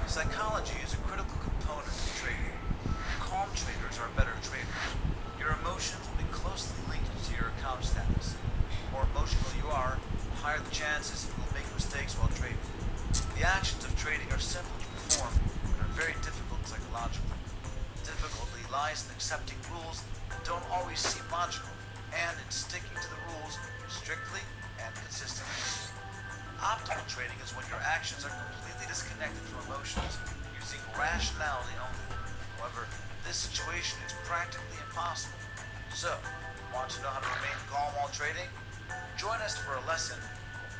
Psychology is a critical component of trading. Calm traders are better traders. Your emotions will be closely linked to your account status. The more emotional you are, the higher the chances you will make mistakes while trading. The actions of trading are simple to perform, but are very difficult psychologically. The difficulty lies in accepting rules that don't always seem logical, and in sticking to the rules strictly and consistently. Optimal trading is when your actions are completely disconnected from emotions, using rationality only. However, this situation is practically impossible. So, want to know how to remain calm while trading? Join us for a lesson.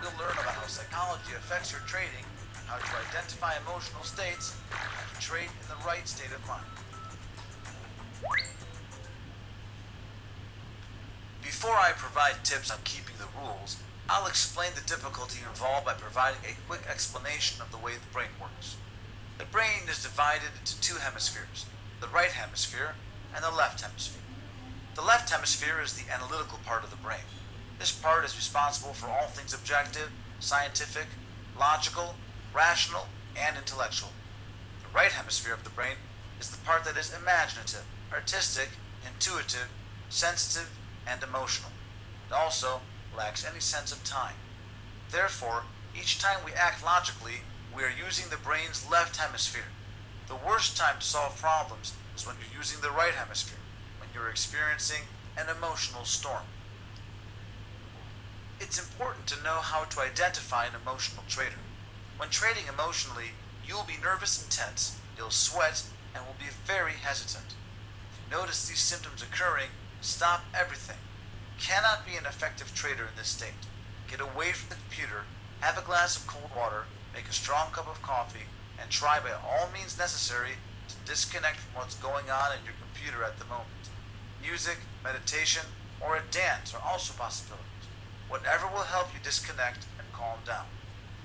We'll learn about how psychology affects your trading, how to identify emotional states, and how to trade in the right state of mind. Before I provide tips on keeping the rules, I'll explain the difficulty involved by providing a quick explanation of the way the brain works. The brain is divided into two hemispheres, the right hemisphere and the left hemisphere. The left hemisphere is the analytical part of the brain. This part is responsible for all things objective, scientific, logical, rational, and intellectual. The right hemisphere of the brain is the part that is imaginative, artistic, intuitive, sensitive, and emotional. It also lacks any sense of time. Therefore, each time we act logically, we are using the brain's left hemisphere. The worst time to solve problems is when you're using the right hemisphere, when you're experiencing an emotional storm. It's important to know how to identify an emotional trader. When trading emotionally, you'll be nervous and tense, you'll sweat, and will be very hesitant. If you notice these symptoms occurring, stop everything. You cannot be an effective trader in this state. Get away from the computer, have a glass of cold water, make a strong cup of coffee, and try by all means necessary to disconnect from what's going on in your computer at the moment. Music, meditation, or a dance are also possibilities. Whatever will help you disconnect and calm down.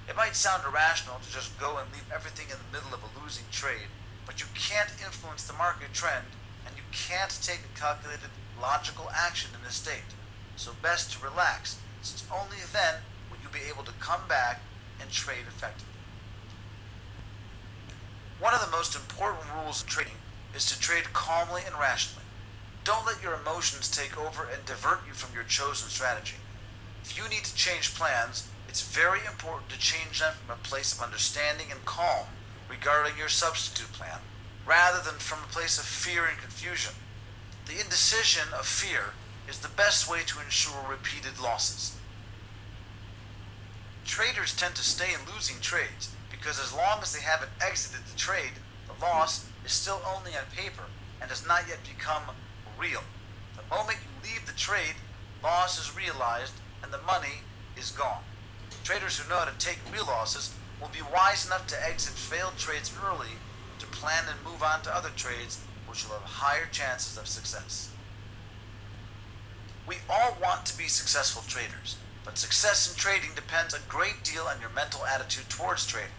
It might sound irrational to just go and leave everything in the middle of a losing trade, but you can't influence the market trend, and you can't take a calculated, logical action in this state. So best to relax, since only then will you be able to come back and trade effectively. One of the most important rules in trading is to trade calmly and rationally. Don't let your emotions take over and divert you from your chosen strategy. If you need to change plans, it's very important to change them from a place of understanding and calm regarding your substitute plan, rather than from a place of fear and confusion. The indecision of fear is the best way to ensure repeated losses. Traders tend to stay in losing trades because as long as they haven't exited the trade, the loss is still only on paper and has not yet become real. The moment you leave the trade, loss is realized and the money is gone. Traders who know how to take real losses will be wise enough to exit failed trades early, to plan and move on to other trades which will have higher chances of success. We all want to be successful traders, but success in trading depends a great deal on your mental attitude towards trading.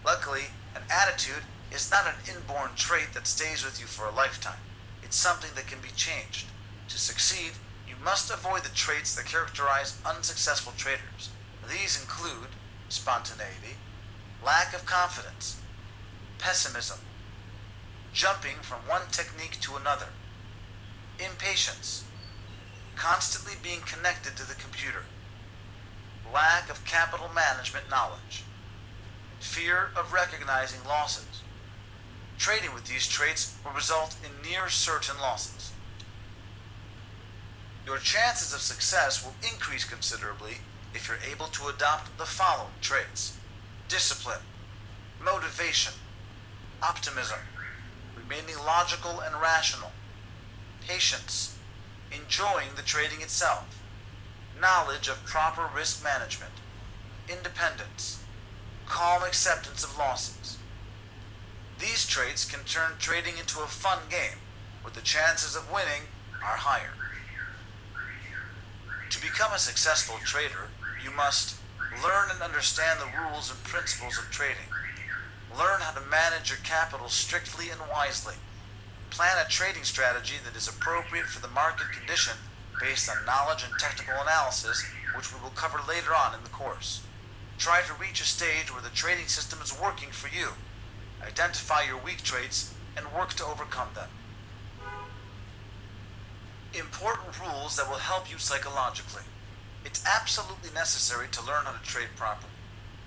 Luckily, an attitude is not an inborn trait that stays with you for a lifetime. It's something that can be changed. To succeed, you must avoid the traits that characterize unsuccessful traders. These include spontaneity, lack of confidence, pessimism, jumping from one technique to another, impatience, constantly being connected to the computer, lack of capital management knowledge, fear of recognizing losses. Trading with these traits will result in near certain losses. Your chances of success will increase considerably if you're able to adopt the following traits: discipline, motivation, optimism, remaining logical and rational, patience, enjoying the trading itself, knowledge of proper risk management, independence, calm acceptance of losses. These traits can turn trading into a fun game, where the chances of winning are higher. To become a successful trader, you must learn and understand the rules and principles of trading. Learn how to manage your capital strictly and wisely. Plan a trading strategy that is appropriate for the market condition based on knowledge and technical analysis, which we will cover later on in the course. Try to reach a stage where the trading system is working for you. identify your weak traits, and work to overcome them. Important rules that will help you psychologically. It's absolutely necessary to learn how to trade properly.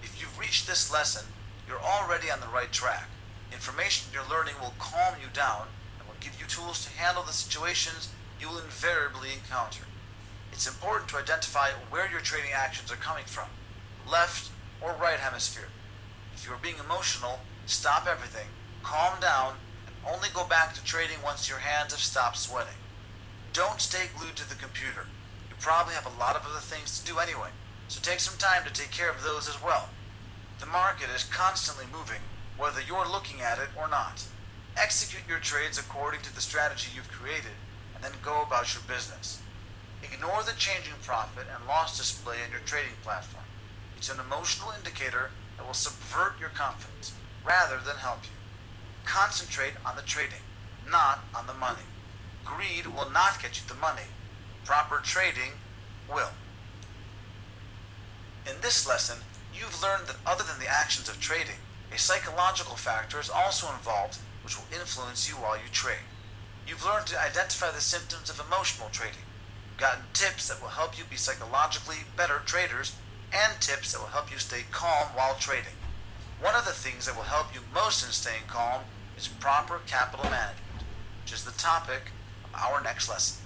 If you've reached this lesson, you're already on the right track. Information you're learning will calm you down and will give you tools to handle the situations you will invariably encounter. It's important to identify where your trading actions are coming from, left or right hemisphere. If you are being emotional, stop everything, calm down, and only go back to trading once your hands have stopped sweating. Don't stay glued to the computer. You probably have a lot of other things to do anyway, so take some time to take care of those as well. The market is constantly moving, whether you're looking at it or not. Execute your trades according to the strategy you've created, and then go about your business. Ignore the changing profit and loss display on your trading platform. It's an emotional indicator that will subvert your confidence rather than help you. Concentrate on the trading, not on the money. Greed will not get you the money. Proper trading will. In this lesson, you've learned that other than the actions of trading, a psychological factor is also involved which will influence you while you trade. You've learned to identify the symptoms of emotional trading. You've gotten tips that will help you be psychologically better traders and tips that will help you stay calm while trading. One of the things that will help you most in staying calm is proper capital management, which is the topic of our next lesson.